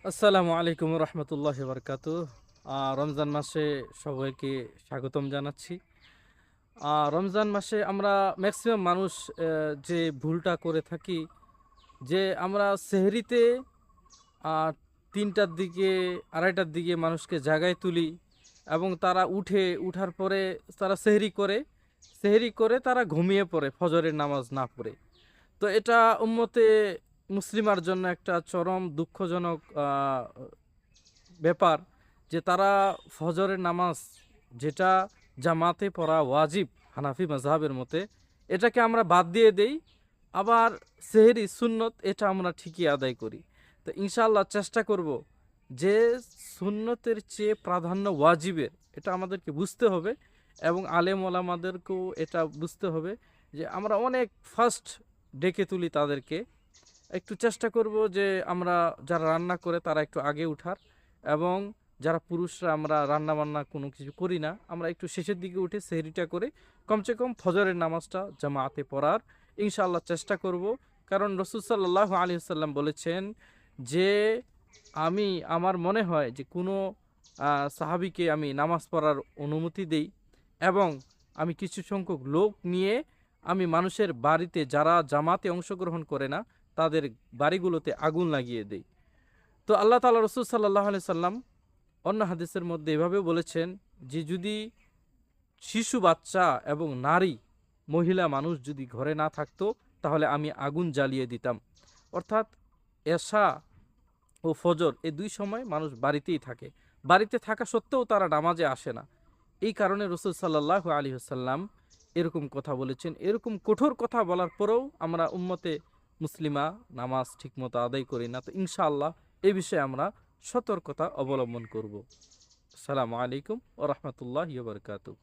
আসসালামু আলাইকুম রহমতুল্লাহ বরকাতু। রমজান মাসে সবাইকে স্বাগতম জানাচ্ছি। রমজান মাসে আমরা ম্যাক্সিমাম মানুষ যে ভুলটা করে থাকি, যে আমরা সেহরিতে 3টার দিকে, 2:30টার দিকে মানুষকে জাগায় তুলি এবং তারা উঠার পরে তারা সেহরি করে তারা ঘুমিয়ে পড়ে ফজরের নামাজ না পড়ে। তো এটা উম্মতে মুসলিমার জন্য একটা চরম দুঃখজনক ব্যাপার, যে তারা ফজরের নামাজ, যেটা জামাতে পড়া ওয়াজিব হানাফি মাযহাবের মতে, এটাকে আমরা বাদ দিয়ে দেই। আবার সেহরি সুন্নত এটা আমরা ঠিকই আদায় করি। তো ইনশাআল্লাহ চেষ্টা করব যে সুন্নতের চেয়ে প্রাধান্য ওয়াজিবের, এটা আমাদেরকে বুঝতে হবে এবং আলেম ওলামাদেরকেও এটা বুঝতে হবে যে আমরা অনেক ফার্স্ট ডেকে তুলি তাদেরকে। একটু চেষ্টা করব যে আমরা যারা রান্না করে তারা একটু আগে উঠার, এবং যারা পুরুষরা আমরা রান্না বান্না কোনো কিছু করি না, আমরা একটু শেষের দিকে উঠে সেহরিটা করে কমসে কম ফজরের নামাজটা জামাতে পড়ার ইনশাআল্লাহ চেষ্টা করব। কারণ রাসূল সাল্লাল্লাহু আলাইহি ওয়াসাল্লাম বলেছেন যে আমার মনে হয় যে কোনো সাহাবীকে আমি নামাজ পড়ার অনুমতি দেই, এবং আমি কিছু সংখ্যক লোক নিয়ে আমি মানুষের বাড়িতে যারা জামাতে অংশগ্রহণ করে না তাদের বাড়িগুলোতে আগুন লাগিয়ে দেই। তো আল্লাহ তাআলা রাসূল সাল্লাল্লাহু আলাইহি সাল্লাম অন্য হাদিসের মধ্যে এভাবে বলেছেন যে যদি শিশু বাচ্চা এবং নারী মহিলা মানুষ যদি ঘরে না থাকতো তাহলে আমি আগুন জ্বালিয়ে দিতাম। অর্থাৎ এশা ও ফজর এই দুই সময় মানুষ বাড়িতেই থাকে, বাড়িতে থাকা সত্ত্বেও তারা নামাজে আসে না। এই কারণে রাসূল সাল্লাল্লাহু আলাইহি ওয়াসাল্লাম এরকম কথা বলেছেন। এরকম কঠোর কথা বলার পরেও আমরা উম্মতে মুসলিমা নামাজ ঠিকমতো আদায় করি না। তো ইনশাআল্লাহ এই বিষয়ে আমরা সতর্কতা অবলম্বন করব। আসসালামু আলাইকুম ওয়া রাহমাতুল্লাহি ওয়া বারাকাতুহু।